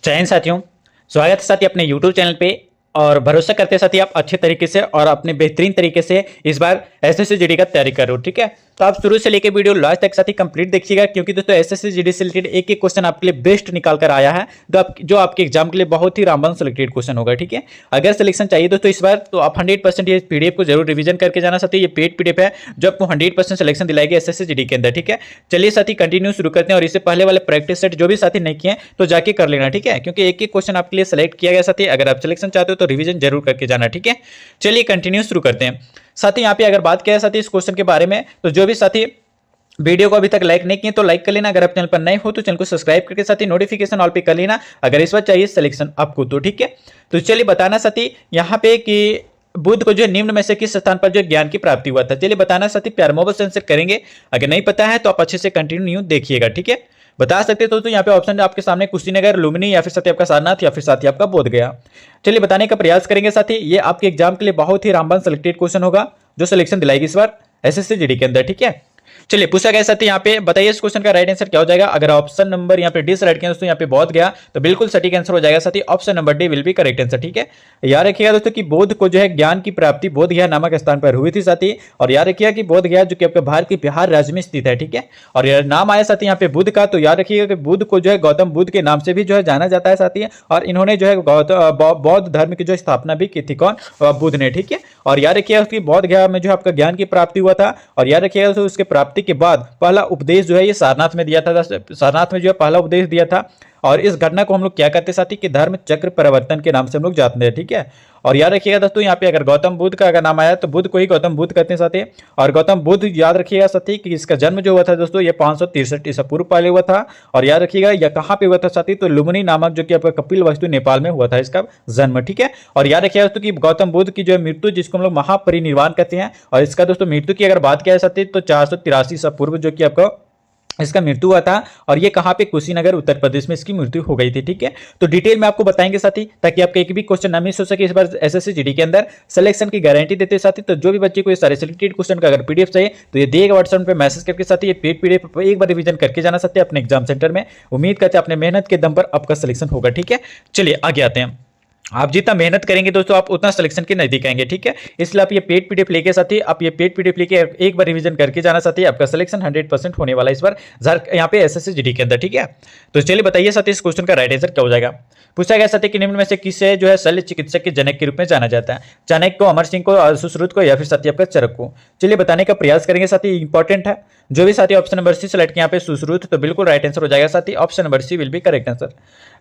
जय हिंद साथियों। स्वागत है साथी अपने YouTube चैनल पे। और भरोसा करते हैं साथी आप अच्छे तरीके से और अपने बेहतरीन तरीके से इस बार एसएससी जीडी का तैयारी करो। ठीक है, तो आप शुरू से लेकर वीडियो लास्ट तक साथी कंप्लीट देखिएगा, क्योंकि दोस्तों एसएससी जीडी से रिलेटेड एक एक क्वेश्चन आपके लिए बेस्ट निकाल कर आया है, जो आपके एग्जाम के लिए बहुत ही रामबन सिलेक्टेड क्वेश्चन होगा। ठीक है, अगर सिलेक्शन चाहिए दोस्तों इस बार तो आप 100% ये पीडीएफ को जरूर रिवीजन करके जाना साथी। ये पेड पीडीएफ है जो आपको 100% सिलेक्शन दिलाएगी एसएससी जीडी के अंदर। ठीक है, चलिए साथी कंटिन्यू शुरू करते हैं। और इससे पहले वाले प्रैक्टिस सेट जो भी साथी नहीं किए तो जाके कर लेना। ठीक है, क्योंकि एक एक क्वेश्चन आपके लिए सेलेक्ट किया गया साथी। अगर आप सिलेक्शन चाहते हो तो रिवीजन जरूर करके जाना। ठीक है, चलिए कंटिन्यू शुरू करते हैं साथी। यहाँ पे अगर बात किया साथी इस क्वेश्चन के बारे में, तो जो भी साथी वीडियो को अभी तक लाइक नहीं किए तो लाइक कर लेना। अगर आप चैनल पर नए हो तो चैनल को सब्सक्राइब करके साथी नोटिफिकेशन ऑल पे कर लेना, अगर इस बार चाहिए सिलेक्शन आपको तो। ठीक है, तो चलिए बताना साथी यहाँ पे कि बुध को जो निम्न में से किस स्थान पर जो ज्ञान की प्राप्ति हुआ था। चलिए बताना साथी, प्यार मोहब्बत से आंसर करेंगे। अगर नहीं पता है तो आप अच्छे से कंटिन्यू देखिएगा। ठीक है, बता सकते हो तो यहाँ पे ऑप्शन आपके सामने कुशीनगर, लुम्बिनी या फिर साथी आपका सारनाथ या फिर साथी आपका बोध गया। चलिए बताने का प्रयास करेंगे साथी। ये आपके एग्जाम के लिए बहुत ही रामबान सिलेक्टेड क्वेश्चन होगा जो सिलेक्शन दिलाएगी इस बार एसएससी जीडी के अंदर। ठीक है, चलिए पूछा गया साथी यहाँ पे बताइए इस क्वेश्चन का राइट आंसर क्या हो जाएगा। अगर ऑप्शन नंबर यहाँ पे डी सेलेक्ट किया दोस्तों यहाँ पे बोध गया तो बिल्कुल सटीक आंसर हो जाएगा साथी। Option number D will be correct answer. ठीक है, याद रखिएगा दोस्तों कि बोध को जो है ज्ञान की प्राप्ति बोध गया नामक स्थान पर हुई थी साथी। और याद रखिएगा कि बोध गया जो कि आपके भारत के बिहार राज्य में स्थित है। ठीक है, और यह नाम आया साथी यहाँ पे बुध का, तो याद रखिएगा कि बुध को जो है गौतम बुद्ध के नाम से भी जो है जाना जाता है साथी। और इन्होंने जो है बौद्ध धर्म की जो स्थापना भी की थी कौन, बुद्ध ने। ठीक है, और याद रखिएगा उसकी बोध गया में जो आपका ज्ञान की प्राप्ति हुआ था। और याद रखिएगा उसके प्राप्ति के बाद पहला उपदेश जो है ये सारनाथ में दिया था। सारनाथ में जो है पहला उपदेश दिया था। और इस घटना को हम लोग क्या कहते हैं साथी कि धर्म चक्र परिवर्तन के नाम से हम लोग जानते हैं। ठीक है, और याद रखिएगा दोस्तों यहाँ पे अगर गौतम बुद्ध का अगर नाम आया तो बुद्ध को ही गौतम बुद्ध कहते हैं साथी। और गौतम बुद्ध याद रखिएगा साथी कि इसका जन्म जो हुआ था दोस्तों ये 563 ईसा पूर्व पहले हुआ था। और याद रखिएगा यह कहाँ पे हुआ था साथी, तो लुम्बिनी नामक जो कि आपका कपिल वस्तु नेपाल में हुआ था इसका जन्म। ठीक है, और याद रखिएगा दोस्तों कि गौतम बुद्ध की जो है मृत्यु जिसको हम लोग महापरिनिर्वाण कहते हैं, और इसका दोस्तों मृत्यु की अगर बात किया जाए साथी तो 483 ईसा पूर्व जो कि आपका इसका मृत्यु हुआ था। और ये कहाँ पे, कुशीनगर उत्तर प्रदेश में इसकी मृत्यु हो गई थी। ठीक है, तो डिटेल में आपको बताएंगे साथी ताकि आपका एक भी क्वेश्चन ना मिस हो सके। इस बार एसएससी जीडी के अंदर सिलेक्शन की गारंटी देते हैं साथी। तो जो भी बच्चे को ये सारे सिलेक्टेड क्वेश्चन का अगर पीडीएफ चाहिए तो ये दिएगा व्हाट्सएप पे मैसेज करके साथी। ये पेड पीडीएफ एक बार रिवीजन करके जाना सकते हैं अपने एग्जाम सेंटर में। उम्मीद करते हैं अपने मेहनत के दम पर आपका सिलेक्शन होगा। ठीक है, चलिए आगे आते हैं। आप जितना मेहनत करेंगे दोस्तों आप उतना सिलेक्शन के नजदीक आएंगे। ठीक है, इसलिए आप ये पेड पीडीएफ लेके साथी, आप ये पेड पीडीएफ लेके एक बार रिवीजन करके जाना साथी। आपका सिलेक्शन 100% होने वाला है इस बार यहाँ पे एसएससी जीडी के अंदर। ठीक है, तो चलिए बताइए साथी इस क्वेश्चन का राइट आंसर क्या हो जाएगा। पूछा गया साथी कि निम्न में से किसे जो है शल्य चिकित्सक के जनक के रूप में जाना जाता है। चाणक्य को, अमर सिंह को, सुश्रुत को या फिर साथी आपका चरक को। चलिए बताने का प्रयास करेंगे साथी, इंपॉर्टेंट है। जो भी साथी ऑप्शन नंबर सी सेलेक्ट किया यहाँ पे सुश्रुत, तो बिल्कुल राइट आंसर हो जाएगा साथी। Option number C will be correct answer.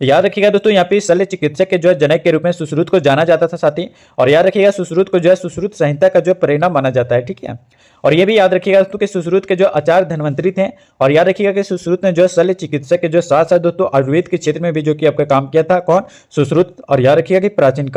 याद रखिएगा दोस्तों यहाँ पे शल्य चिकित्सक के जो है जनक के रूप में सुश्रुत को जाना जाता था साथी। और याद रखिएगा सुश्रुत को जो है सुश्रुत संहिता का जो परिणाम माना जाता है। ठीक है, और ये भी याद रखिएगा दोस्तों कि सुश्रुत के जो आचार्य धन्वंतरी थे। और याद रखिएगा कि सुश्रुत ने जो शल्य चिकित्सक के जो साथ साथ दोस्तों आयुर्वेद के क्षेत्र में भी जो कि आपका काम किया था कौन, सुश्रुत। और याद रखिएगा कि प्राचीन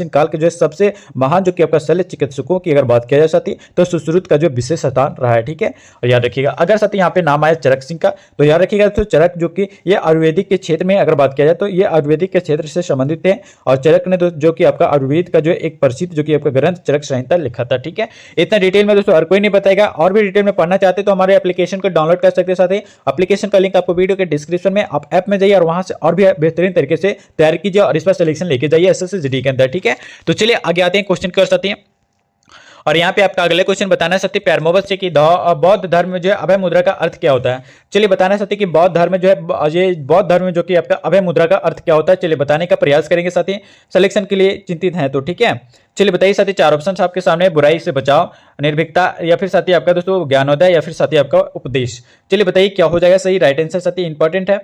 काल के जो सबसे महान जो कि आपका शल्य चिकित्सकों की अगर बात किया जाए साथी तो सुश्रुत का जो विशेष स्थान रहा है। ठीक है, और याद रखिएगा अगर साथी यहाँ पे नाम आया चरक सिंह का, तो याद रखिएगा तो चरक जो कि ये आयुर्वेदिक के क्षेत्र में अगर बात किया जाए तो ये आयुर्वेदिक के क्षेत्र से संबंधित थे। और चरक ने जो कि आपका आयुर्वेद का जो एक प्रसिद्ध जो कि आपका ग्रंथ चरक संहिता लिखा था। ठीक है, इतना डिटेल में दोस्तों हर कोई नहीं बताएगा। और भी डिटेल में पढ़ना चाहते तो हमारे एप्लीकेशन को डाउनलोड कर सकते हैं साथी। एप्लीकेशन का लिंक आपको वीडियो के डिस्क्रिप्शन में, आप ऐप में जाइए और वहां से और भी बेहतरीन तरीके से तैयारी कीजिए और इस पर सिलेक्शन लेके जाइए एसएससी जीडी के अंदर। ठीक है, तो चलिए आगे आते हैं क्वेश्चन कर सकते हैं। और यहाँ पे आपका अगले क्वेश्चन बताना सकते प्यार मोहब्बत से कि बौद्ध धर्म में जो है अभय मुद्रा का अर्थ क्या होता है। चलिए बताना सकते कि बौद्ध धर्म में जो है ये बौद्ध धर्म में जो कि आपका अभय मुद्रा का अर्थ क्या होता है। चलिए बताने का प्रयास करेंगे साथी, सिलेक्शन के लिए चिंतित हैं तो। ठीक है, चलिए बताइए साथी, चार ऑप्शन आपके सामने, बुराई से बचाव, निर्भीकता या फिर साथी आपका दोस्तों ज्ञानोदय या फिर साथी आपका उपदेश। चलिए बताइए क्या हो जाएगा सही राइट आंसर साथी, इंपॉर्टेंट है।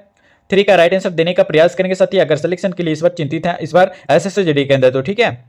3 का राइट आंसर देने का प्रयास करेंगे साथी अगर सिलेक्शन के लिए इस बार चिंतित है इस बार एसएससी जीडी के अंदर तो। ठीक है,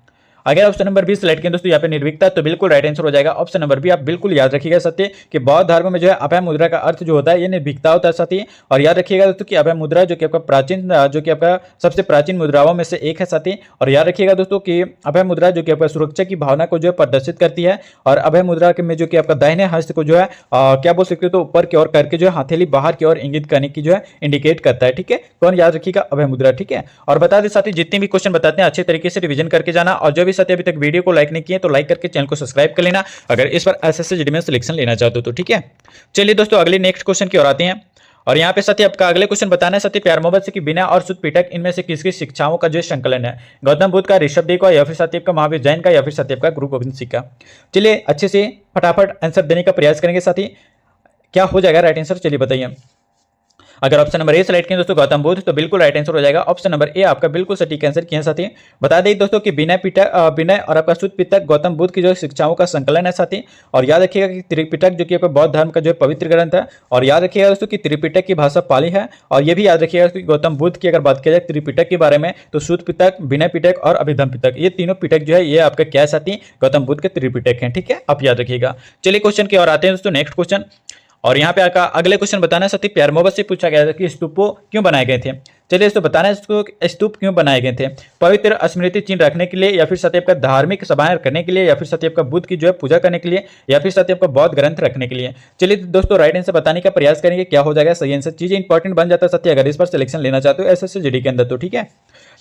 अगर ऑप्शन नंबर 20 सेलेक्ट करें दोस्तों यहाँ पे निर्भीकता, तो बिल्कुल राइट आंसर हो जाएगा ऑप्शन नंबर बी। आप बिल्कुल याद रखिएगा सत्य कि बौद्ध धर्म में जो है अभय मुद्रा का अर्थ जो होता है ये निर्भीकता होता है साथी। और याद रखिएगा दोस्तों कि अभय मुद्रा जो कि आपका प्राचीन जो कि आपका सबसे प्राचीन मुद्राओं में से एक है साथी। और याद रखिएगा दोस्तों कि अभय मुद्रा जो कि आपका सुरक्षा की भावना को जो है प्रदर्शित करती है। और अभय मुद्रा में जो कि आपका दाहिने हस्त को जो है क्या बोल सकते हो तो ऊपर की ओर करके जो है हथेली बाहर की ओर इंगित करने की जो है इंडिकेट करता है। ठीक है, कौन याद रखिएगा अभय मुद्रा। ठीक है, और बता दें साथी जितने भी क्वेश्चन बताते हैं अच्छे तरीके से रिवीजन करके जाना। और जो भी साथी अभी तक वीडियो को लाइक नहीं किए तो लाइक करके चैनल को सब्सक्राइब कर लेना अगर इस बार एसएससी जीडी में सिलेक्शन लेना चाहते हो तो। ठीक है, चलिए दोस्तों अगले नेक्स्ट क्वेश्चन की ओर आते हैं। और यहाँ पे साथी आपका अगले क्वेश्चन बताना है साथी प्यार मोहब्बत से कि बिना और शुद्ध पिटक इनमें से किसकी शिक्षाओं का जो संकलन है, गौतम बुद्ध का, ऋषभदेव का, या फिर साथी आपका महावीर जैन का, या फिर साथी आपका गुरु गोविंद सिंह का। चलिए अच्छे से फटाफट आंसर देने का प्रयास करेंगे साथी, क्या हो जाएगा राइट आंसर, चलिए बताइए। अगर ऑप्शन नंबर ए सेलेक्ट किया दोस्तों गौतम बुद्ध, तो बिल्कुल राइट आंसर हो जाएगा ऑप्शन नंबर ए आपका बिल्कुल सटीक आंसर किया साथी। बता दें दोस्तों कि विनय और आपका शुद्ध पिटक गौतम बुद्ध की जो शिक्षाओं का संकलन है साथी। और याद रखिएगा कि त्रिपिटक जो कि आपका बौद्ध धर्म का जो पवित्र ग्रंथ है, और याद रखिएगा दोस्तों कि त्रिपिटक की भाषा पाली है। और ये भी याद रखिएगा कि गौतम बुद्ध की अगर बात किया जाए त्रिपिटक के बारे में, तो शुद्ध पिटक, विनय पिटक और अभिधम पिटक, ये तीनों पिटक जो है ये आपका क्या है साथी, गौतम बुद्ध के त्रिपिटक हैं। ठीक है, आप याद रखिएगा। चलिए क्वेश्चन की ओर आते हैं दोस्तों, नेक्स्ट क्वेश्चन। और यहाँ पे आपका अगले क्वेश्चन बताना है साथी प्यार मोहब्बत से पूछा गया था कि स्तूपों क्यों बनाए गए थे। चलिए इसको बताना है इसको स्तूप क्यों बनाए गए थे, पवित्र स्मृति चिन्ह रखने के लिए, या फिर साथी आपका धार्मिक सभाएं करने के लिए, या फिर साथी आपका बुद्ध की जो है पूजा करने के लिए, या फिर साथी आपका बौद्ध ग्रंथ रखने के लिए। चलिए दोस्तों राइट आंसर बताने का प्रयास करेंगे, क्या हो जाएगा सही आंसर। चीजें इंपॉर्टेंट बन जाता है साथी अगर इस पर सिलेक्शन लेना चाहते हो एसएससी जीडी के अंदर, तो ठीक है।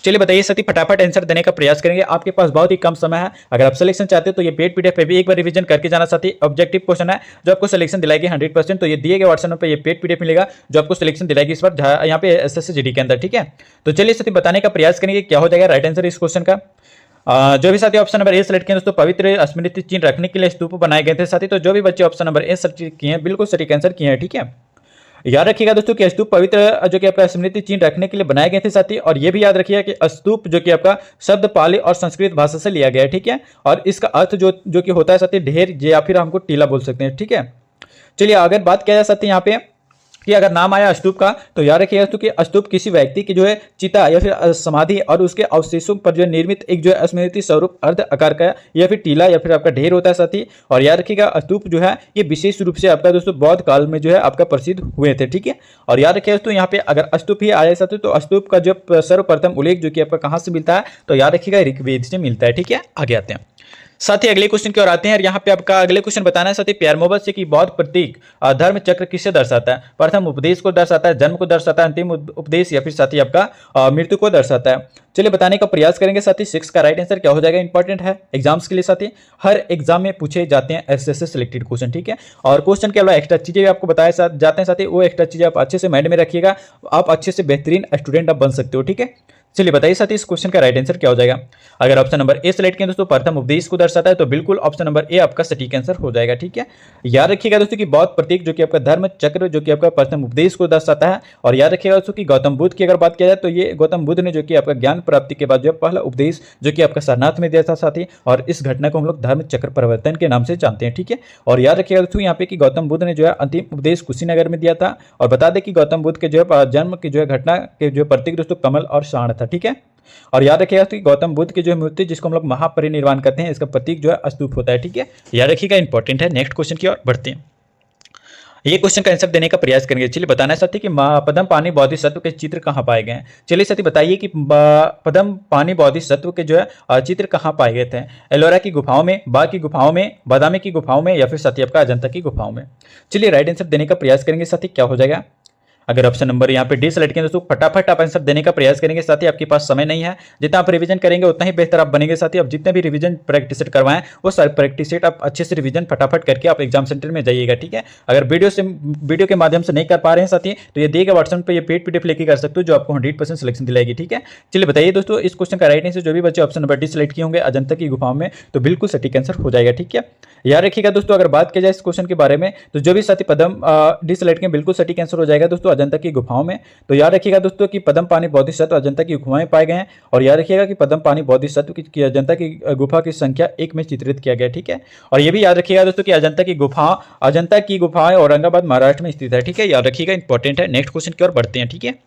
चलिए बताइए साथी फटाफट आंसर देने का प्रयास करेंगे, आपके पास बहुत ही कम समय है। अगर आप सिलेक्शन चाहते हो तो ये पेड पीडीएफ पे भी एक बार रिवीजन करके जाना साथी। ऑब्जेक्टिव क्वेश्चन है जो आपको सिलेक्शन दिलाएगी 100%, तो ये दिए गए व्हाट्सएप पे ये पेड पीडीएफ मिलेगा जो आपको सिलेक्शन दिलाएगी इस बार यहाँ पे एसएससी जीडी के अंदर, ठीक है। तो चलिए साथी बताने का प्रयास करेंगे क्या हो जाएगा राइट आंसर इस क्वेश्चन का। जो भी साथी ऑप्शन नंबर ए सेलेक्ट किए दोस्तों पवित्र स्मृति चिन्ह रखने के लिए स्तूप बनाए गए थे साथी। तो जो भी बच्चे ऑप्शन नंबर ए सेलेक्ट किए हैं बिल्कुल सटीक आंसर किए हैं, ठीक है। याद रखिएगा दोस्तों कि स्तूप पवित्र जो कि आपका स्मृति चिन्ह रखने के लिए बनाए गए थे साथी। और ये भी याद रखिएगा कि स्तूप जो कि आपका शब्द पाली और संस्कृत भाषा से लिया गया है, ठीक है। और इसका अर्थ जो कि होता है साथी ढेर, या फिर हमको टीला बोल सकते हैं, ठीक है। चलिए अगर बात किया जाए साथी यहाँ पे कि अगर नाम आया स्तूप का, तो याद रखिएगा तो कि स्तूप किसी व्यक्ति की जो है चिता या फिर समाधि और उसके अवशेषों पर जो निर्मित एक जो है स्मृति स्वरूप अर्ध आकार का या फिर टीला या फिर आपका ढेर होता है साथी। और याद रखिएगा स्तूप जो है ये विशेष रूप से आपका दोस्तों बौद्ध काल में जो है आपका प्रसिद्ध हुए थे, ठीक है। और याद रखिएगा दोस्तों यहाँ पे अगर स्तूप ही आया साथी, तो स्तूप का जो सर्वप्रथम उल्लेख जो कि आपका कहाँ से मिलता है, तो याद रखिएगा ऋग्वेद से मिलता है, ठीक है। आगे आते हैं साथी अगले क्वेश्चन की ओर आते हैं। यहाँ पे आपका अगले क्वेश्चन बताना है साथी प्यार मोहब्बत से कि बौद्ध प्रतीक धर्म चक्र किसे दर्शाता है। प्रथम उपदेश को दर्शाता है, जन्म को दर्शाता है, अंतिम उपदेश, या फिर साथी आपका मृत्यु को दर्शाता है। चलिए बताने का प्रयास करेंगे साथी 6 का राइट आंसर क्या हो जाएगा। इंपॉर्टेंट है एग्जाम्स के लिए साथी, हर एग्जाम में पूछे जाते हैं एसएससी सिलेक्टेड क्वेश्चन, ठीक है। और क्वेश्चन के अलावा एक्स्ट्रा चीजें भी आपको बताए जाते हैं साथी, वो एक्स्ट्रा चीजें आप अच्छे से माइंड में रखिएगा, आप अच्छे से बेहतरीन स्टूडेंट आप बन सकते हो, ठीक है। चलिए बताइए साथी इस क्वेश्चन का राइट आंसर क्या हो जाएगा। अगर ऑप्शन नंबर ए सेलेक्ट किया दोस्तों प्रथम उपदेश को दर्शाता है, तो बिल्कुल ऑप्शन नंबर ए आपका सटीक आंसर हो जाएगा, ठीक है। याद रखिएगा दोस्तों कि बौद्ध प्रतीक जो कि आपका धर्म चक्र जो कि आपका प्रथम उपदेश को दर्शाता है। और याद रखिएगा दोस्तों कि गौतम बुद्ध की अगर बात किया जाए, तो ये गौतम बुद्ध ने जो कि आपका ज्ञान प्राप्ति के बाद जो पहला उपदेश जो कि आपका सारनाथ में दिया था साथी। और इस घटना को हम लोग धर्म चक्र परिवर्तन के नाम से जानते हैं, ठीक है। और याद रखिएगा दोस्तों यहाँ पे कि गौतम बुद्ध ने जो है अंतिम उपदेश कुशीनगर में दिया था। और बता दें कि गौतम बुद्ध के जो है जन्म की जो है घटना के जो प्रतीक दोस्तों कमल और शाण था, ठीक है। और याद रखिएगा कि गौतम बुद्ध की जो मूर्ति जिसको हम लोग महापरिनिर्वाण कहते हैं, इसका प्रतीक जो है स्तूप होता है, ठीक है। याद रखिएगा इंपॉर्टेंट है। नेक्स्ट क्वेश्चन की ओर बढ़ते हैं, ये क्वेश्चन का आंसर देने का प्रयास करेंगे। चलिए बताना है साथी कि पद्म पानी बोधिसत्व के चित्र कहाँ पाए गए हैं। चलिए साथी बताइए कि पद्म पानी बोधिसत्व के जो है चित्र कहाँ पाए गए थे। एलोरा की गुफाओं में, बाघ की गुफाओं में, बादामी की गुफाओं में, या फिर साथी आपका अजंता की गुफाओं में। चलिए राइट आंसर देने का प्रयास करेंगे साथी, क्या हो जाएगा। अगर ऑप्शन नंबर यहाँ पे डी सेलेक्ट किया दोस्तों फटाफट आप आंसर देने का प्रयास करेंगे साथी, आपके पास समय नहीं है। जितना आप रिवीजन करेंगे उतना ही बेहतर आप बनेंगे साथी। अब जितने भी रिवीजन प्रैक्टिस सेट करवाएं वो सारे प्रैक्टिस सेट आप अच्छे से रिवीजन फटाफट करके आप एग्जाम सेंटर में जाइएगा, ठीक है। अगर वीडियो के माध्यम से नहीं कर पा रहे हैं साथी, तो ये दिए गए व्हाट्सएप पर ये पेड पीडीएफ लेके कर सकते हो जो आपको 100% सिलेक्शन दिलाएगी, ठीक है। चलिए बताइए दोस्तों इस क्वेश्चन का राइट आंसर जो भी बच्चे ऑप्शन नंबर डी सेलेक्ट किए होंगे अजंता की गुफाओं में, तो बिल्कुल सटीक आंसर हो जाएगा, ठीक है। याद रखिएगा दोस्तों अगर बात की जाए इस क्वेश्चन के बारे में, तो जो भी साथी पद्म डी सेलेक्ट किए बिल्कुल सटीक आंसर हो जाएगा दोस्तों अजंता की गुफाओं में। तो याद रखिएगा दोस्तों कि पद्म पानी बोधिसत्व अजंता की गुफाएं पाए गए हैं। और याद रखिएगा कि पद्म पानी बोधिसत्व की अजंता की गुफा की संख्या 1 में चित्रित किया गया, ठीक है। और ये भी याद रखिएगा दोस्तों कि अजंता की गुफाएं औरंगाबाद महाराष्ट्र में स्थित है, ठीक है। याद रखिएगा इंपॉर्टेंट है। नेक्स्ट क्वेश्चन की ओर बढ़ते हैं, ठीक है।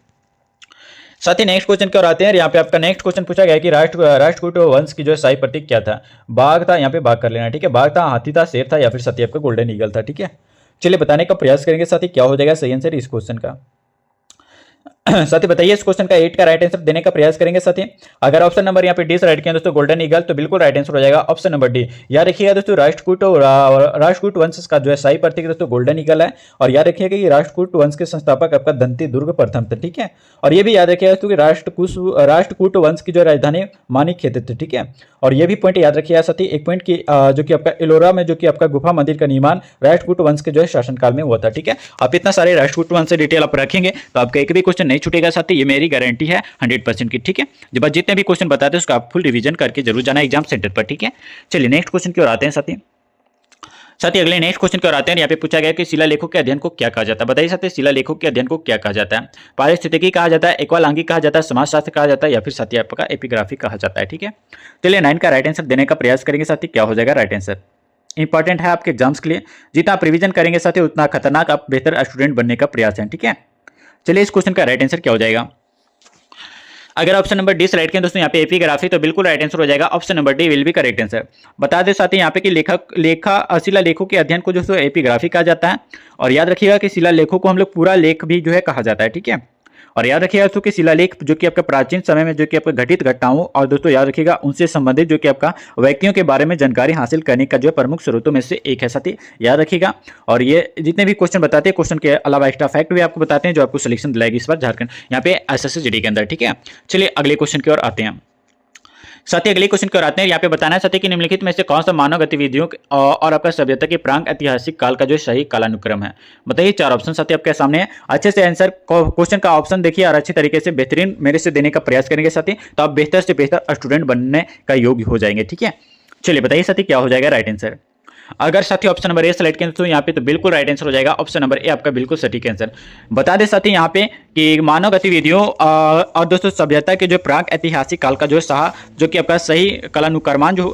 साथ ही नेक्स्ट क्वेश्चन की ओर आते हैं। यहाँ पे आपका नेक्स्ट क्वेश्चन पूछा गया कि राष्ट्रकूट वंश की जो शाही प्रतीक क्या था। बाघ था, यहाँ पे बाघ कर लेना, ठीक है। बाघ था, हाथी था, शेर था, या फिर साथी आपका गोल्डन ईगल था, ठीक है। चलिए बताने का प्रयास करेंगे साथी क्या हो जाएगा सही आंसर इस क्वेश्चन का। साथी बताइए इस क्वेश्चन का 8 का राइट आंसर देने का प्रयास करेंगे साथी। अगर ऑप्शन नंबर यहाँ पे डी से राइट किया दोस्तों गोल्डन ईगल, तो बिल्कुल राइट आंसर हो जाएगा ऑप्शन नंबर डी। याद रखिएगा दोस्तों राष्ट्रकूट वंश का जो है शाही प्रतीक दोस्तों गोल्डन ईगल है। और याद रखिएगा कि राष्ट्रकूट वंश के संस्थापक आपका दंती दुर्ग प्रथम थे, ठीक है। और ये भी याद रखिएगा दोस्तों कि राष्ट्रकूट वंश की जो राजधानी माणिक्य थी, ठीक है। और ये भी पॉइंट याद रखिएगा साथी, एक पॉइंट की जो कि आपका एलोरा में जो कि आपका गुफा मंदिर का निर्माण राष्ट्रकूट वंश के जो है शासनकाल में हुआ था, ठीक है। आप इतना सारे राष्ट्रकूट वंश से डिटेल आप रखेंगे तो आपका एक भी क्वेश्चन नहीं छूटेगा साथी, ये मेरी गारंटी है 100% की, ठीक है। जब आप जितने भी क्वेश्चन बताते हैं उसका आप फुल रिवीजन करके जरूर जाना एग्जाम सेंटर पर, ठीक है। चलिए नेक्स्ट क्वेश्चन की ओर आते हैं साथी अगले नेक्स्ट क्वेश्चन की ओर आते हैं। यहाँ पे पूछा गया कि शिलालेखों के अध्ययन को क्या कहा जाता है। बताइए साथी शिलालेखों के अध्ययन को क्या कहा जाता है। पारिस्थितिकी कहा जाता है, एक्वालांगी कहा जाता है, समाजशास्त्र कहा जाता है, या फिर साथी आपका एपिग्राफी कहा जाता है, ठीक है। चलिए 9 का राइट आंसर देने का प्रयास करेंगे साथी, क्या हो जाएगा राइट आंसर। इंपॉर्टेंट है आपके एग्जाम्स के लिए, जितना आप रिवीजन करेंगे साथी उतना खतरनाक आप बेहतर स्टूडेंट बनने का प्रयास है, ठीक है। चलिए इस क्वेश्चन का राइट आंसर क्या हो जाएगा। अगर ऑप्शन नंबर डी सेलेक्ट करें दोस्तों यहाँ पे एपिग्राफी, तो बिल्कुल राइट आंसर हो जाएगा option number D will be correct answer. बता दें साथ ही यहाँ पे कि शिलालेखों के अध्ययन को जो एपिग्राफी कहा जाता है। और याद रखिएगा कि शिलालेखों को हम लोग पूरा लेख भी जो है कहा जाता है, ठीक है। और याद रखिएगा दोस्तों कि शिलालेख जो कि आपका प्राचीन समय में जो कि आपका घटित घटनाओं और दोस्तों याद रखिएगा उनसे संबंधित जो कि आपका व्यक्तियों के बारे में जानकारी हासिल करने का जो प्रमुख स्रोतों में से एक है साथी, याद रखिएगा। और ये जितने भी क्वेश्चन बताते हैं क्वेश्चन के अलावा एक्स्ट्रा फैक्ट भी आपको बताते हैं जो आपको सिलेक्शन दिलाएगी इस बार झारखंड यहाँ पे SSC के अंदर, ठीक है। चलिए अगले क्वेश्चन की ओर आते हैं साथी। अगले क्वेश्चन की ओर आते हैं। यहाँ पे बताना है साथी कि निम्नलिखित में से कौन सा मानव गतिविधियों और आपका सभ्यता के प्रांग ऐतिहासिक काल का जो सही कालानुक्रम है। बताइए 4 ऑप्शन साथी आपके सामने है। अच्छे से आंसर क्वेश्चन का ऑप्शन देखिए और अच्छी तरीके से बेहतरीन मेरे से देने का प्रयास करेंगे साथी, तो आप बेहतर से बेहतर स्टूडेंट बनने का योग्य हो जाएंगे, ठीक है। चलिए बताइए साथी क्या हो जाएगा राइट आंसर। अगर साथी ऑप्शन नंबर ए सेलेक्ट करें तो यहाँ पे तो बिल्कुल राइट आंसर हो जाएगा ऑप्शन नंबर ए आपका बिल्कुल सटीक आंसर। बता दें साथी यहाँ पे कि मानव गतिविधियों और दोस्तों सभ्यता के जो प्राक ऐतिहासिक काल का जो जो कि आपका सही कालानुक्रमान जो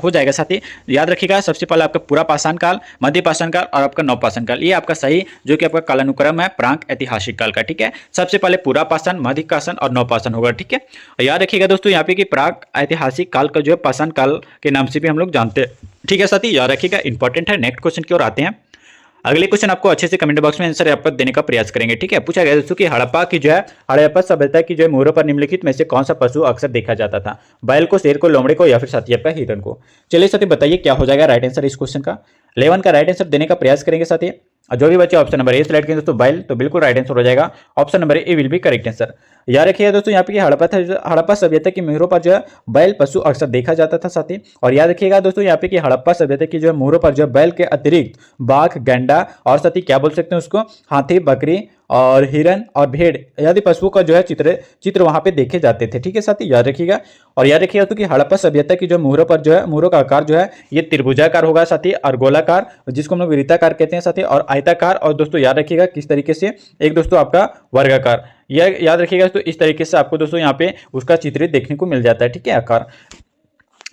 हो जाएगा साथी। याद रखिएगा सबसे पहले आपका पूरा पाषाण काल, मध्य पाषाण काल और आपका नवपाषाण काल, ये आपका सही जो कि आपका कालानुक्रम है प्राक ऐतिहासिक काल का, ठीक है। सबसे पहले पूरा पाषाण, मध्य पाषाण और नवपाषाण होगा, ठीक है। याद रखिएगा दोस्तों यहाँ पे कि प्राक ऐतिहासिक काल का जो है पाषाण काल के नाम से भी हम लोग जानते हैं, ठीक है साथी, याद रखिएगा इंपॉर्टेंट है। नेक्स्ट क्वेश्चन की ओर आते हैं। अगले क्वेश्चन आपको अच्छे से कमेंट बॉक्स में आंसर आपको देने का प्रयास करेंगे, ठीक है। पूछा गया दोस्तों कि हड़प्पा सभ्यता की जो है मोहरों पर निम्नलिखित में से कौन सा पशु अक्सर देखा जाता था। बैल को, शेर को, लोमड़े को या फिर साथी आपका हिरन को। चलिए साथी बताइए क्या हो जाएगा राइट आंसर इस क्वेश्चन का। 11 का राइट आंसर देने का प्रयास करेंगे साथी। जो भी बच्चे ऑप्शन नंबर ए सेलेक्ट करेंगे दोस्तों बैल, तो बिल्कुल राइट आंसर हो जाएगा option number A will be correct answer. याद रखिएगा दोस्तों यहाँ पे हड़प्पा सभ्यता की मोहरों पर जो है बैल पशु अक्सर देखा जाता था साथी। और याद रखिएगा दोस्तों यहाँ पे कि हड़प्पा सभ्यता की जो है मोहरों पर जो बैल के अतिरिक्त बाघ, गैंडा और साथी क्या बोल सकते हैं उसको, हाथी, बकरी और हिरन और भेड़ आदि पशुओं का जो है चित्र वहां पे देखे जाते थे, ठीक है साथी, याद रखिएगा। और याद रखिएगा तो कि हड़प्पा सभ्यता की जो मोहरों पर जो है मोहरों का आकार जो है ये त्रिभुजाकार होगा साथी, और गोलाकार जिसको हम लोग वृत्ताकार कहते हैं साथी, और आयताकार, और दोस्तों याद रखिएगा किस तरीके से एक दोस्तों आपका वर्गाकार। यह याद रखिएगा तो इस तरीके से आपको दोस्तों यहाँ पे उसका चित्र देखने को मिल जाता है, ठीक है, आकार।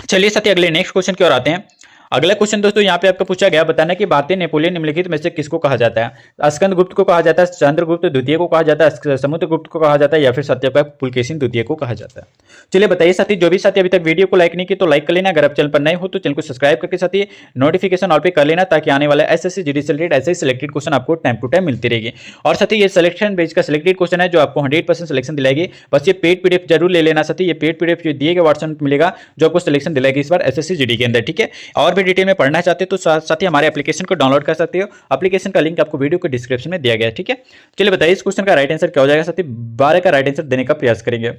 चलिए साथी अगले नेक्स्ट क्वेश्चन की ओर आते हैं। अगला क्वेश्चन दोस्तों यहाँ पे आपको पूछा गया बताना कि भारतीय नेपोलियन निम्नलिखित में से किसको कहा जाता है। स्कंदगुप्त को कहा जाता है, चंद्रगुप्त द्वितीय को कहा जाता है, समुद्रगुप्त को कहा जाता है, या फिर सत्यपाल पुलकेशिन द्वितीय को कहा जाता है। चलिए बताइए साथी, जो भी साथी अभी तक वीडियो को लाइक नहीं की तो लाइक कर लेना। अगर आप चैनल पर नए हो तो चैनल को सब्सक्राइब करके साथी नोटिफिकेशन ऑल पे कर लेना, ताकि आने वाला SSC GD से रिलेटेड ऐसे ही सिलेक्टेड क्वेश्चन आपको टाइम टू टाइम मिलती रहेगी। और साथी ये सिलेक्शन बेस का सिलेक्टेड क्वेश्चन है जो आपको 100% सिलेक्शन दिलाएगी। बस ये पेड PDF जरूर ले लेना साथी, ये पेड PDF जो दिए गए व्हाट्सएप मिलेगा जो आपको सिलेक्शन दिलाएगी इस बार SSC GD के अंदर, ठीक है। और भी डिटेल में पढ़ना चाहते तो साथ ही हमारे एप्लीकेशन को डाउनलोड कर सकते हो। एप्लीकेशन का लिंक आपको वीडियो के डिस्क्रिप्शन में दिया गया है, ठीक है। चलिए बताइए इस क्वेश्चन का राइट आंसर क्या हो जाएगा साथी। 12 का राइट आंसर देने का प्रयास करेंगे।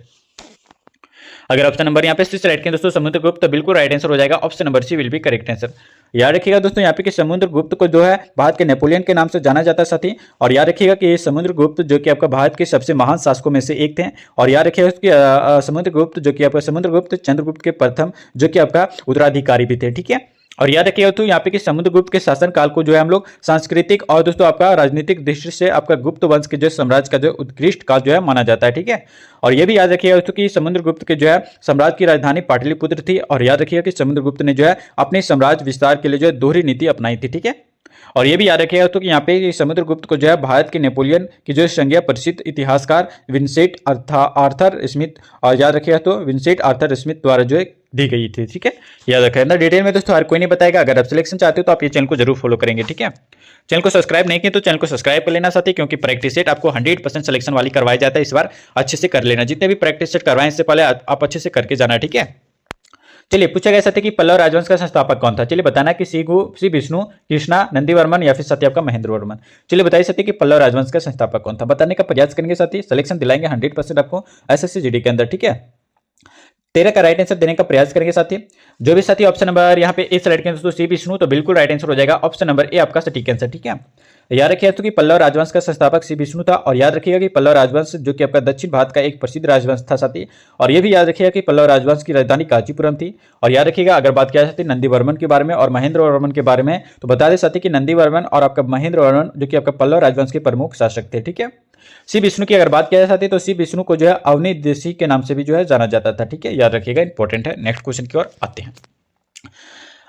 अगर ऑप्शन नंबर यहाँ पे सेलेक्ट करें दोस्तों समुद्रगुप्त, तो बिल्कुल राइट आंसर हो जाएगा option number C will be correct answer. याद रखिएगा दोस्तों यहाँ पे कि समुद्रगुप्त को जो है भारत के नेपोलियन के नाम से जाना जाता है साथी। और याद रखिएगा कि समुद्रगुप्त जो कि आपका भारत के सबसे महान शासकों में से एक थे। और याद रखिएगा कि समुद्रगुप्त जो कि आपका समुद्रगुप्त चंद्रगुप्त के प्रथम जो कि आपका उत्तराधिकारी भी थे, ठीक है। और याद रखिएगा तो यहाँ पे कि समुद्रगुप्त के शासन काल को जो है हम लोग सांस्कृतिक और दोस्तों आपका राजनीतिक दृष्टि से आपका गुप्त वंश के जो साम्राज्य का जो उत्कृष्ट काल जो है माना जाता है, ठीक है। और ये भी याद रखिएगा दोस्तों कि समुद्रगुप्त के जो है साम्राज्य की राजधानी पाटलिपुत्र थी। और याद रखिएगा कि समुद्रगुप्त ने जो है अपने साम्राज्य विस्तार के लिए जो है दोहरी नीति अपनाई थी, ठीक है। और ये भी याद रखिएगा तो कि यहाँ पे समुद्रगुप्त को जो है भारत के नेपोलियन की जो संज्ञा प्रसिद्ध इतिहासकार विंसेंट आर्थर स्मिथ, और याद रखिएगा तो विंसेंट आर्थर स्मिथ द्वारा जो है दी गई थी। ठीक है, याद रखें। अंदर डिटेल में दोस्तों हर कोई नहीं बताएगा। अगर आप सिलेक्शन चाहते हो तो आप ये चैनल को जरूर फॉलो करेंगे। ठीक है, चैनल को सब्सक्राइब नहीं किया तो चैनल को सब्सक्राइब कर लेना साथी, क्योंकि प्रैक्टिस सेट आपको 100% सिलेक्शन वाली करवाया जाता है। इस बार अच्छे से कर लेना, जितने भी प्रैक्टिस सेट करवाएं इससे पहले आप अच्छे से करके जाना। ठीक है, चलिए पूछा गया साथी कि पल्लव राजवंश का संस्थापक कौन था। चलिए बताना कि श्री विष्णु, कृष्णा, नंदीवर्मन या फिर साथी आपका महेंद्र वर्मन। चलिए बताइए साथी कि पल्लव राजवंश का संस्थापक कौन था। बताने का प्रयास करेंगे साथी, सिलेक्शन दिलाएंगे 100% आपको एसएससी जीडी के अंदर। ठीक है, 13 का राइट आंसर देने का प्रयास करेंगे साथी। जो भी साथी ऑप्शन नंबर यहाँ पे ए सेलेक्ट करेंगे दोस्तों, सी विष्णु, तो बिल्कुल राइट आंसर हो जाएगा ऑप्शन नंबर ए आपका सटीक आंसर। ठीक है, याद रखिएगा तो कि पल्लव राजवंश का संस्थापक सी विष्णु था। और याद रखिएगा कि पल्लव राजवंश जो कि आपका दक्षिण भारत का एक प्रसिद्ध राजवंश था साथी। और ये भी याद रखिएगा कि पल्लव राजवंश की राजधानी कांचीपुरम थी। और याद रखिएगा अगर बात किया जाती नंदी वर्मन के बारे में और महेंद्र वर्मन के बारे में, तो बता दें साथी कि नंदी वर्मन और आपका महेंद्र वर्मन जो कि आपका पल्लव राजवंश के प्रमुख शासक थे। ठीक है, सी विष्णु की अगर बात किया जाती तो सी विष्णु को जो है अवनी देशी के नाम से भी जो है जाना जाता था। ठीक है, याद रखिएगा, इंपॉर्टेंट है। नेक्स्ट क्वेश्चन की ओर आते हैं।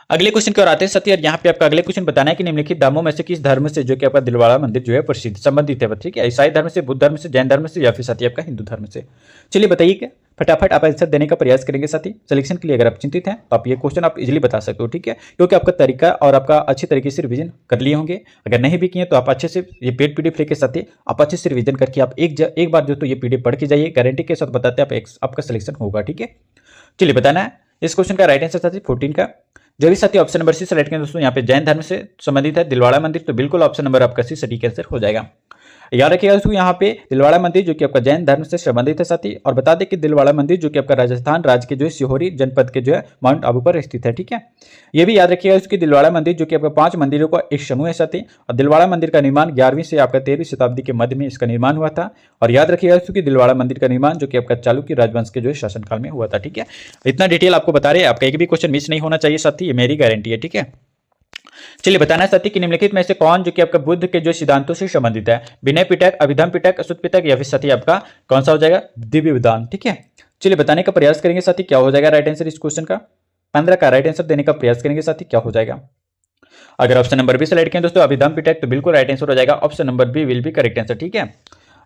अगले क्वेश्चन की ओर आते हैं सत्य। यहाँ पे आपका अगले क्वेश्चन बताना है कि निम्नलिखित धामों में से किस धर्म से जो कि आपका दिलवाड़ा मंदिर जो है प्रसिद्ध संबंधित है। ठीक है, ईसाई धर्म से, बुद्ध धर्म से, जैन धर्म से या फिर साथी आपका हिंदू धर्म से। चलिए बताइए क्या, फटाफट आप आंसर देने का प्रयास करेंगे साथी। सिलेक्शन के लिए अगर आप चिंतित हैं तो आप ये क्वेश्चन आप इजीली बता सकते हो। ठीक है, क्योंकि आपका तरीका और आपका अच्छे तरीके से रिवीजन कर लिए होंगे। अगर नहीं भी किए तो आप अच्छे से ये पेड पीडीएफ लेके साथी आप अच्छे से रिवीजन करके आप एक बार जो तो ये पीडीएफ पढ़ के जाइए, गारंटी के साथ बताते हैं आपका सिलेक्शन होगा। ठीक है, चलिए बताना है इस क्वेश्चन का राइट आंसर साथी 14 का। जो भी साथी ऑप्शन नंबर सी सेलेक्ट करें दोस्तों, यहाँ पे जैन धर्म से संबंधित है दिलवाड़ा मंदिर, तो बिल्कुल ऑप्शन नंबर आपका सी सटीक आंसर हो जाएगा। याद रखिएगा दोस्तों यहाँ पे दिलवाड़ा मंदिर जो कि आपका जैन धर्म से संबंधित है साथी। और बता दें कि दिलवाड़ा मंदिर जो कि आपका राजस्थान राज्य के जो है सिहोरी जनपद के जो है माउंट आबू पर स्थित है। ठीक है, ये भी याद रखिएगा उसकी दिलवाड़ा मंदिर जो कि आपका 5 मंदिरों का एक समूह है साथी। और दिलवाड़ा मंदिर का निर्माण 11वीं से आपका 13वीं शताब्दी के मध्य में इसका निर्माण हुआ था। और याद रखिएगा उसकी दिलवाड़ा मंदिर का निर्माण जो कि आपका चालुक्य राजवंश के जो है शासनकाल में हुआ था। ठीक है, इतना डिटेल आपको बता रहे हैं, आपका एक भी क्वेश्चन मिस नहीं होना चाहिए साथी, ये मेरी गारंटी है। ठीक है, चलिए बताना है साथी कि निम्नलिखित में से कौन जो कि आपका बुद्ध के जो सिद्धांतों से संबंधित है। विनय पिटक, अभिधम पिटक, अशुद्ध पिटक या फिर साथी आपका कौन सा हो जाएगा, दिव्य वेदांत। ठीक है, चलिए बताने का प्रयास करेंगे साथी क्या हो जाएगा राइट आंसर इस क्वेश्चन का। 15 का राइट आंसर देने का प्रयास करेंगे साथी, क्या हो जाएगा। अगर ऑप्शन नंबर बी सेलेक्ट करें दोस्तों अभिधम पिटक, तो बिल्कुल राइट आंसर हो जाएगा option number B will be correct answer. ठीक है,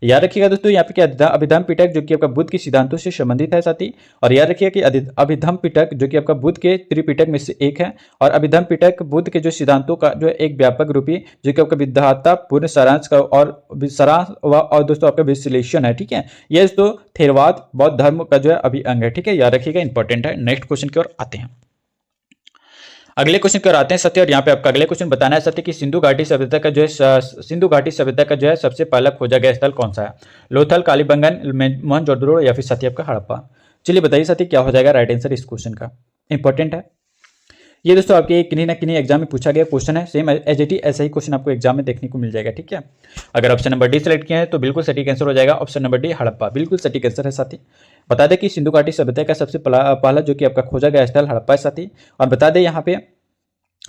याद रखिएगा दोस्तों यहाँ पे क्या अभिधम पिटक जो कि आपका बुद्ध के सिद्धांतों से संबंधित है साथी। और याद रखिएगा कि अभिधम पिटक जो कि आपका बुद्ध के त्रिपिटक में से एक है। और अभिधम पिटक बुद्ध के जो सिद्धांतों का जो एक व्यापक रूपी जो कि आपका विद्याता पूर्ण सारांश का और सारांश और दोस्तों आपका विश्लेषण है। ठीक है, ये दोस्तों थेरवाद बौद्ध धर्म का जो है अभी अंग है। ठीक है, याद रखिएगा, इंपॉर्टेंट है। नेक्स्ट क्वेश्चन की ओर आते हैं। अगले क्वेश्चन की ओर आते हैं सत्य। और यहाँ पे आपका अगले क्वेश्चन बताना है सत्य कि सिंधु घाटी सभ्यता का जो है सबसे पहला खोजा गया स्थल कौन सा है। लोथल, कालीबंगन, मोहनजोदड़ो या फिर सत्य आपका हड़प्पा। चलिए बताइए सत्य क्या हो जाएगा राइट आंसर इस क्वेश्चन का। इंपॉर्टेंट है ये दोस्तों, आपके किन्हीं ना किन्हीं एग्जाम में पूछा गया क्वेश्चन है। सेम एज इट इज ऐसा ही क्वेश्चन आपको एग्जाम में देखने को मिल जाएगा। ठीक है, अगर ऑप्शन नंबर डी सेलेक्ट किया है तो बिल्कुल सटीक आंसर हो जाएगा ऑप्शन नंबर डी हड़प्पा, बिल्कुल सटीक आंसर है साथी। बता दें कि सिंधु घाटी सभ्यता का सबसे पहला जो कि आपका खोजा गया स्थल हड़प्पा है साथी। और बता दें यहाँ पे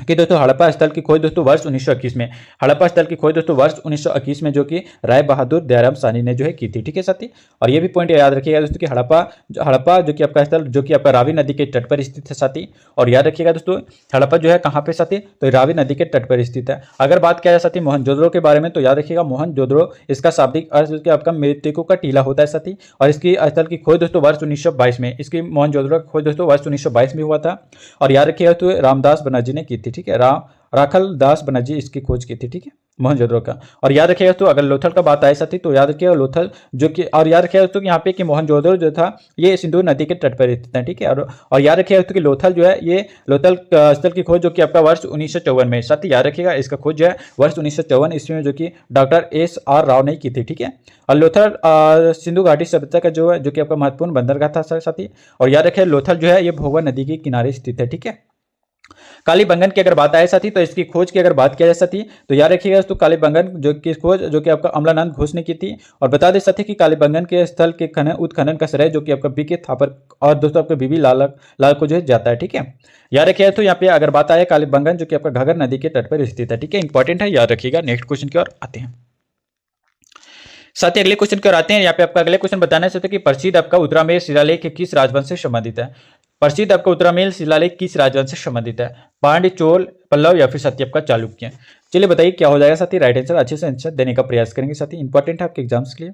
कि दोस्तों हड़प्पा स्थल की खोज दोस्तों वर्ष 1921 में, हड़प्पा स्थल की खोज दोस्तों वर्ष 1921 में जो कि राय बहादुर दयाराम साहनी ने जो है की थी। ठीक है साथी, और ये भी पॉइंट याद रखिएगा दोस्तों कि हड़प्पा जो कि आपका स्थल जो कि आपका रावी नदी के तट पर स्थित है साथी। और याद रखिएगा दोस्तों हड़प्पा जो है कहाँ पे साथी, तो रावी नदी के तट पर स्थित है। अगर बात किया जाए साथी मोहनजोदड़ो के बारे में, तो याद रखिएगा मोहनजोदड़ो इसका शाब्दिक अर्थ आपका मृतकों का टीला होता है साथी। और इसकी स्थल की खोज दोस्तों वर्ष 1922 में, इसकी मोहनजोदड़ो की खोज दोस्तों वर्ष 1922 में हुआ था। और याद रखिएगा तो रामदास बनर्जी ने की थी। ठीक है, राखल दास बनर्जी इसकी खोज की थी। ठीक है, मोहनजोदड़ो का। और याद रखिएगा तो अगर लोथल का बात आए साथी, तो याद रखिएगा लोथल जो कि, और याद रखिएगा तो यहाँ पे कि मोहनजोदड़ो जो था ये सिंधु नदी के तट पर स्थित है। ठीक है, और याद रखिएगा तो कि लोथल जो है ये लोथल स्थल की खोज जो कि आपका वर्ष 1954 में, साथी याद रखिएगा इसका खोज जो है वर्ष 1954 ईस्वी में जो कि डॉक्टर SR राव ने की थी। ठीक है, और लोथल सिंधु घाटी सभ्यता का जो है जो कि आपका महत्वपूर्ण बंदरगाह था साथी। और याद रखिए लोथल जो है ये भोगवा नदी के किनारे स्थित है। ठीक है, कालीबंगन की अगर बात आए साथी, तो इसकी खोज की अगर बात किया जाए साथी, तो याद रखिएगा तो कालीबंगन जो की खोज जो कि आपका अमलानंद घोष ने की थी। और बता दें साथी कि कालीबंगन के स्थल के उत्खनन का श्रेय जो कि आपका बीके थापर और दोस्तों आपके बीबी लाल को जो है जाता है। ठीक है, याद रखिएगा तो यहाँ पे अगर बात आए कालीबंगन जो कि आपका घाघर नदी के तट पर स्थित है। ठीक है, इंपॉर्टेंट है, याद रखिएगा। नेक्स्ट क्वेश्चन की ओर आते हैं साथ ही अगले क्वेश्चन की ओर आते हैं। यहाँ पे आपका अगले क्वेश्चन बताना चाहते हैं कि प्रसिद्ध आपका उत्तरामेर शिलालेख किस राजवंश से संबंधित है। प्रसिद्ध आपका उत्तरामेल शिलालेख किस राजवंश से संबंधित है, पांड्य, चोल, पल्लव या फिर साथी आपका चालुक्य। चलिए बताइए क्या हो जाएगा साथी राइट आंसर, अच्छे से आंसर देने का प्रयास करेंगे साथी, इंपॉर्टेंट है आपके एग्जाम्स के लिए।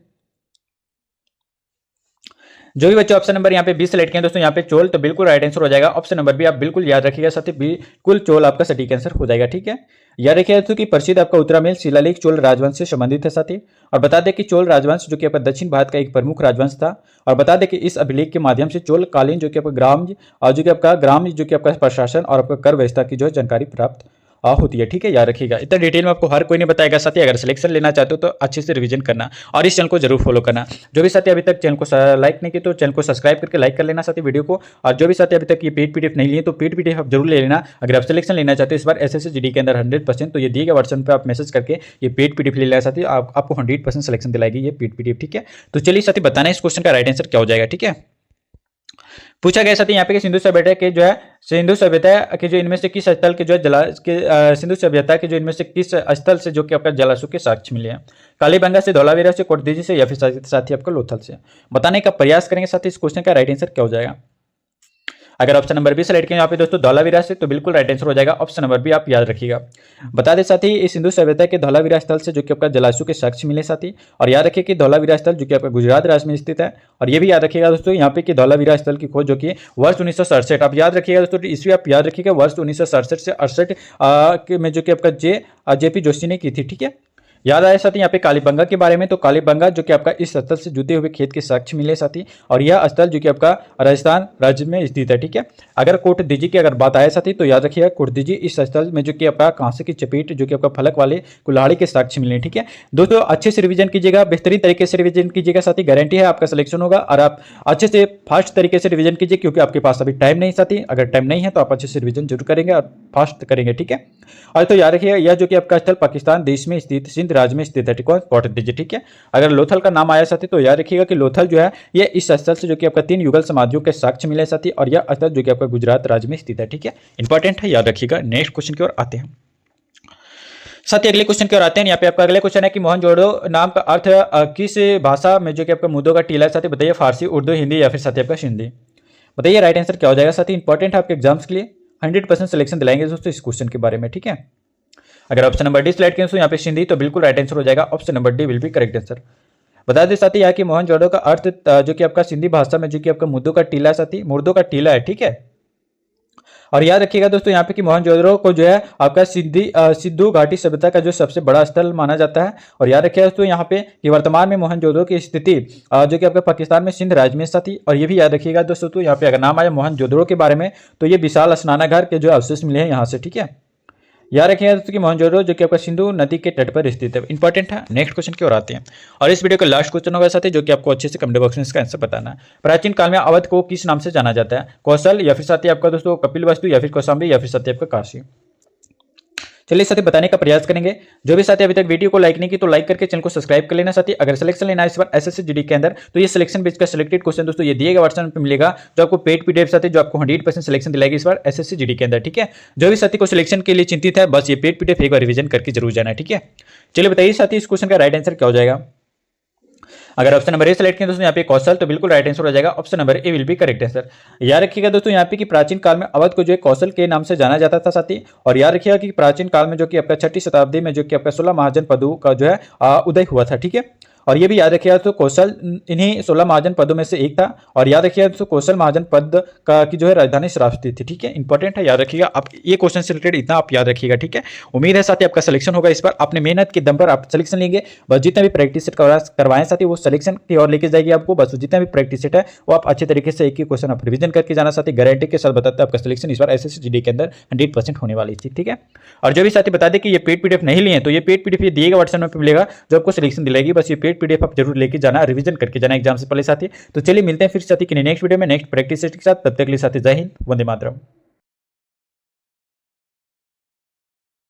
जो भी बच्चे ऑप्शन नंबर यहाँ पे 20 सेलेक्ट किए दोस्तों यहाँ पे चोल, तो बिल्कुल राइट आंसर हो जाएगा। ऑप्शन नंबर भी आप बिल्कुल याद रखिएगा, साथ ही बिल्कुल चोल आपका सटीक आंसर हो जाएगा। ठीक है, याद रखिएगा दोस्तों कि प्रसिद्ध आपका उत्तरामेल शिलालेख चोल राजवंश से संबंधित है साथी। और बता दें कि चोल राजवंश जो कि आपका दक्षिण भारत का एक प्रमुख राजवंश था। और बता दें कि इस अभिलेख के माध्यम से चोल कालीन जो कि आपका ग्राम जो कि आपका प्रशासन और आपका कर व्यवस्था की जो है जानकारी प्राप्त होती है। ठीक है, याद रखिएगा। इतना डिटेल में आपको हर कोई नहीं बताएगा साथी। अगर सिलेक्शन लेना चाहते हो तो अच्छे से रिवीजन करना और इस चैनल को जरूर फॉलो करना। जो भी साथी अभी तक चैनल को लाइक नहीं किया तो चैनल को सब्सक्राइब करके लाइक कर लेना साथी वीडियो को। और जो भी साथी अभी तक ये पेड पीडीएफ नहीं लिए तो पेड पीडीएफ आप जरूर ले लेना। अगर आप सिलेक्शन लेना चाहते हो इस बार एसएससी जीडी के अंदर 100%, तो ये दिए गए वर्जन पर आप मैसेज करके ये पेड पीडीएफ ले लेना साथी। आपको 100% सिलेक्शन दिलाएगी ये पेड पीडीएफ। ठीक है, तो चलिए साथी बताना इस क्वेश्चन का राइट आंसर क्या हो जाएगा। ठीक है, पूछा गया साथी यहाँ पे कि सिंधु सभ्यता के जो है सिंधु सभ्यता के जो इनमें से किस स्थल के जो है सिंधु सभ्यता के जो इनमें से किस स्थल से जो कि आपका जलाशय के साक्ष्य मिले हैं। कालीबंगा से, धौलावीरा से, कोटदीजी से या फिर साथी आपका लोथल से। बताने का प्रयास करेंगे साथी इस क्वेश्चन का राइट आंसर क्या हो जाएगा। अगर ऑप्शन नंबर बी सेलेक्ट किया यहाँ पे दोस्तों धौलावीरा से, तो बिल्कुल राइट आंसर हो जाएगा। ऑप्शन नंबर बी आप याद रखिएगा। बता दें साथी इस सिंधु सभ्यता के धौलावीरा स्थल से जो कि आपका जलाशय के साक्ष्य मिले साथी। और याद रखिए कि धौलावीरा स्थल जो कि आपका गुजरात राज्य में स्थित है। और ये भी याद रखिएगा दोस्तों यहाँ पे कि धौलावीरा स्थल की खोज जो कि वर्ष 1967, आप याद रखिएगा दोस्तों ईस्वी आप याद रखिएगा, वर्ष 1967 से 68 में जो कि आपका जेपी जोशी ने की थी। ठीक है, याद आया साथी यहाँ पे कालीबंगा के बारे में, तो कालीबंगा जो कि आपका इस स्थल से जुते हुए खेत के साक्ष्य मिले साथी। और यह स्थल जो कि आपका राजस्थान राज्य में स्थित है। ठीक है, अगर कोटदीजी की अगर बात आए साथी तो याद रखिएगा कोटदीजी इस स्थल में जो कि आपका कांसे की चपेट जो कि आपका फलक वाले कुल्हाड़ी के साक्ष्य मिले। ठीक है दोस्तों, अच्छे से रिवीजन कीजिएगा, बेहतरीन तरीके से रिवीजन कीजिएगा साथी, गारंटी है आपका सिलेक्शन होगा। और आप अच्छे से फास्ट तरीके से रिवीजन कीजिए क्योंकि आपके पास अभी टाइम नहीं साथी। अगर टाइम नहीं है तो आप अच्छे से रिवीजन जरूर करेंगे और फास्ट करेंगे। ठीक है, और तो याद रखिएगा यह जो कि आपका स्थल पाकिस्तान देश में स्थित सिंध राज्य में स्थित है। कोटदीजी। ठीक है, अगर लोथल का नाम आया साथी तो याद रखिएगा कि लोथल जो है ये इस स्थल से जो कि आपका 3 युगल समाधियों के साक्ष्य मिले साथी। और यह स्थल जो कि आपका गुजरात राज्य में स्थित है। ठीक है, इंपॉर्टेंट है, याद रखिएगा। नेक्स्ट क्वेश्चन की ओर आते हैं साथी। अगले क्वेश्चन की ओर आते हैं। यहाँ पे आपका अगले क्वेश्चन है कि मोहनजोदड़ो नाम का अर्थ किस भाषा में जो कि आपका मुद्दों का टीला है साथी। बताइए फारसी, उर्दू, हिंदी या फिर साथी आपका सिंधी। बताइए राइट आंसर क्या हो जाएगा साथी। इंपॉर्टेंट है आपके एग्जाम्स के लिए, 100% सिलेक्शन दिलाएंगे दोस्तों इस क्वेश्चन के बारे में। ठीक है, अगर ऑप्शन नंबर डी सिलेक्ट करें तो यहाँ पे सिंधी, तो बिल्कुल राइट आंसर हो जाएगा। Option number D will be correct answer. बता दें साथी यहाँ की मोहनजोदड़ो का अर्थ जो कि आपका सिंधी भाषा में जो कि आपका मुद्दों का टीला साथी, मुर्दों का टीला है। ठीक है, और याद रखिएगा दोस्तों यहाँ पे कि मोहनजोदड़ो को जो है आपका सिंधु घाटी सभ्यता का जो सबसे बड़ा स्थल माना जाता है। और याद रखिएगा दोस्तों यहाँ पे कि वर्तमान में मोहनजोदड़ो की स्थिति जो कि आपका पाकिस्तान में सिंध राज्य में साथी। और ये भी याद रखिएगा दोस्तों यहाँ पे अगर नाम आया मोहनजोदड़ो के बारे में तो ये विशाल स्नानागार के जो अवशेष मिले हैं यहाँ से। ठीक है, याद रखिएगा दोस्तों कि मोहनजोदड़ो जो कि आपका सिंधु नदी के तट पर स्थित है। इंपॉर्टेंट है। नेक्स्ट क्वेश्चन की ओर आते हैं और इस वीडियो का लास्ट क्वेश्चन होगा साथी जो कि आपको अच्छे से कमेंट बॉक्स में इसका आंसर बताना है। प्राचीन काल में अवध को किस नाम से जाना जाता है। कौशल या फिर साथी आपका दोस्तों कपिलवस्तु या फिर कौशाम्बी या फिर साथी आपका काशी। चलिए साथी बताने का प्रयास करेंगे। जो भी साथी अभी तक वीडियो को लाइक नहीं की तो लाइक करके चैनल को सब्सक्राइब कर लेना साथी। अगर सिलेक्शन लेना है इस बार एसएससी जीडी के अंदर तो ये सिलेक्शन बेस का सिलेक्टेड क्वेश्चन दोस्तों ये दिए गए वर्जन पे मिलेगा जो आपको पेड पीडीएफ साथी जो आपको 100% सिलेक्शन दिलाएगी इस बार एसएससी जीडी के अंदर। ठीक है, जो भी साथी को सिलेक्शन के लिए चिंतित है बस ये पेड पीडीएफ एक बार रिवीजन करके जरूर जाना है। ठीक है, चलिए बताइए साथी इस क्वेश्चन का राइट आंसर क्या हो जाएगा। अगर ऑप्शन नंबर ए सेलेक्ट किया दोस्तों यहाँ पे कौशल, तो बिल्कुल राइट आंसर हो जाएगा। Option number A will be correct answer. याद रखिएगा दोस्तों यहाँ पे कि प्राचीन काल में अवध को जो है कौशल के नाम से जाना जाता था साथी। और याद रखिएगा कि प्राचीन काल में जो कि आपका 6ठी शताब्दी में जो कि आपका 16 महाजन पदों का जो है उदय हुआ था। ठीक है, और ये भी याद रखिएगा तो कौशल इन्हीं 16 महाजन पदों में से एक था। और याद रखिएगा तो कौशल महाजन पद का की जो है राजधानी श्रावस्ती थी। ठीक है, इंपॉर्टेंट है, याद रखिएगा। आप ये क्वेश्चन से रिलेटेड इतना आप याद रखिएगा। ठीक है, उम्मीद है साथी आपका सिलेक्शन होगा इस बार। अपने मेहनत के दम पर आप सिलेक्शन लेंगे। बस जितना भी प्रैक्टिस सेट करवाएं साथी वो सिलेक्शन की ओर लेके जाएगी आपको। बस जितना भी प्रैक्टिस सेट है वो आप अच्छे तरीके से एक ही क्वेश्चन आप रिवीजन करके जाना साथी। गारंटी के साथ बताते हैं आपका सिलेक्शन इस बार एसएससी जीडी के अंदर 100% होने वाली थी। ठीक है, और जो भी साथी बता दें कि ये पेड पीडीएफ नहीं लिए तो ये पेड पीडीएफ ये दिए गए वर्जन में मिलेगा जो आपको सिलेक्शन दिलाएगी। बस ये पेड पीडीएफ आप जरूर लेके जाना, रिवीजन करके जाना एग्जाम से पहले साथी। तो चलिए मिलते हैं फिर साथी कि नेक्स्ट वीडियो में नेक्स्ट प्रैक्टिस सेट के साथ। तब तक के लिए साथी जय हिंद, वंदे मातरम।